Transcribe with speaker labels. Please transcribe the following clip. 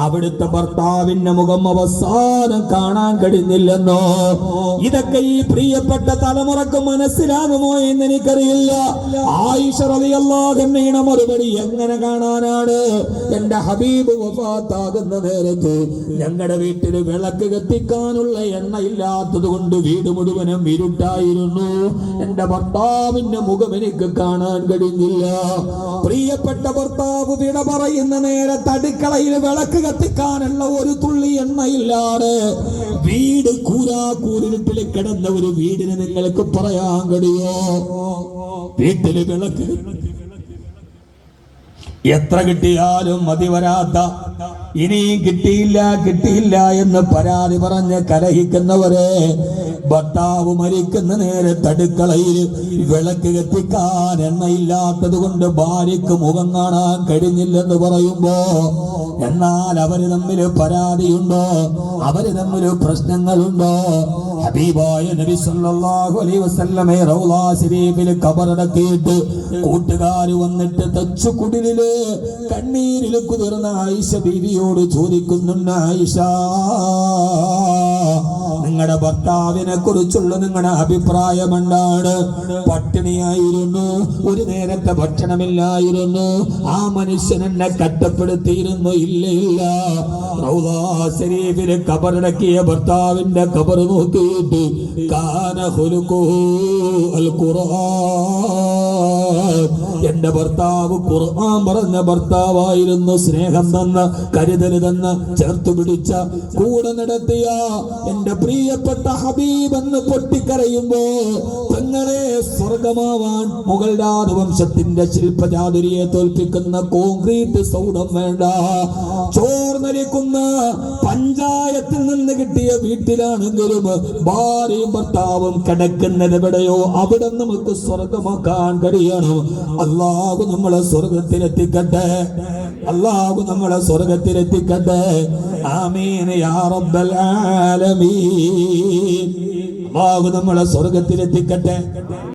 Speaker 1: അവിടുത്തെ ഭർത്താവിന്റെ മുഖം അവസാനം കാണാൻ കഴിഞ്ഞില്ലെന്നോ? ഇതൊക്കെ ഈ പ്രിയപ്പെട്ട തലമുറക്ക് മനസ്സിലാകുമോ എന്ന് എനിക്കറിയില്ല. ആയിഷ റളിയല്ലാഹു അൻഹയുടെ മറുപടി എങ്ങനെ കാണാനാണ്? എന്റെ ഹബീബ് വഫാത്താകുന്ന നേരത്ത് ഞങ്ങളുടെ വീട്ടിൽ വിളക്ക് കത്തിക്കാനുള്ള എണ്ണ ഇല്ലാത്തത് കൊണ്ട് വീട് മുഴുവനും ഇരുട്ടായിരുന്നു. എന്റെ ഭർത്താവിന്റെ മുഖം എനിക്ക് കാണാൻ കഴിഞ്ഞില്ല. പ്രിയപ്പെട്ട ഭർത്താവ് വിട പറയുന്ന നേരത്ത് അടുക്കളയിൽ വിളക്ക് കത്തിക്കാനുള്ള ഒരു തുള്ളി എണ്ണയില്ലാതെ വീട് കൂരാക്കൂരിട്ടിൽ കിടന്ന ഒരു വീടിന് നിങ്ങൾക്ക് പറയാൻ കഴിയോ? വീട്ടില് വിളക്ക് എത്ര കിട്ടിയാലും മതി വരാത്ത, ഇനിയും കിട്ടിയില്ല എന്ന് പരാതി പറഞ്ഞ് കലഹിക്കുന്നവരെ, ഭർത്താവ് മരിക്കുന്ന നേരത്ത് അടുക്കളയിൽ വിളക്ക് കത്തിക്കാൻ എണ്ണയില്ലാത്തത് കൊണ്ട് ഭാര്യയ്ക്ക് മുഖം കാണാൻ കഴിഞ്ഞില്ലെന്ന് പറയുമ്പോ, എന്നാൽ അവര് തമ്മിൽ പരാതിയുണ്ടോ? അവര് തമ്മിൽ പ്രശ്നങ്ങളുണ്ടോ? ഹബീബായ നബി സല്ലല്ലാഹു അലൈഹി വസല്ലമയെ റൗളാ ശരീഫിൽ ഖബറടക്കിയിട്ട് കൂട്ടുകാർ വന്നിട്ട് തച്ചു കുടിലില് കണ്ണീരിൽ കുതിർന്ന ആയിഷ ബീവിയോട് ചോദിക്കുന്നുണ്ട്, ആയിഷ, നിങ്ങളുടെ ഭർത്താവിനെ കുറിച്ചുള്ള നിങ്ങളുടെ അഭിപ്രായം എന്താണ്? പട്ടിണിയായിരുന്നു, ഒരു നേരത്തെ ഭക്ഷണമില്ലായിരുന്നു, ആ മനുഷ്യൻ എന്നെ കഷ്ടപ്പെടുത്തിയിരുന്നു. ഇല്ല. റൗളാ ശരീഫിൽ ഖബറടക്കിയ ഭർത്താവിന്റെ ഖബർ നോക്കിയിട്ട് കാന ഖുലുഖുഹു അൽ ഖുർആൻ, എന്റെ ഭർത്താവ് ഖുർആൻ പറഞ്ഞ ഭർത്താവായിരുന്നു. സ്നേഹം തന്ന, കരുതൽ തന്ന, ചേർത്തു പിടിച്ച, കൂടെ നടത്തിയ എന്റെ പ്രിയപ്പെട്ട ഹബീബ് എന്ന് പൊട്ടിക്കരയുമ്പോ, തങ്ങളെ സ്വർഗമാവാൻ മുഗൾ രാജവംശത്തിന്റെ ശില്പചാതുരിയെ തോൽപ്പിക്കുന്ന കോൺക്രീറ്റ് സൗധം വേണ്ട, ചോർന്നരിക്കുന്ന പഞ്ചായത്തിൽ നിന്ന് കിട്ടിയ വീട്ടിലാണെങ്കിലും ഭാര്യയും ഭർത്താവും കിടക്കുന്നത് എവിടെയോ അവിടെ നമുക്ക് സ്വർഗമാക്കാൻ കഴിയണം. അല്ലാഹു നമ്മളെ സ്വർഗത്തിലെത്തിക്കട്ടെ. അല്ലാഹു നമ്മളെ സ്വർഗത്തിലെത്തിക്കട്ടെ. ആമീൻ യാ റബ്ബൽ ആലമീൻ. അല്ലാഹു നമ്മളെ സ്വർഗത്തിലെത്തിക്കട്ടെ.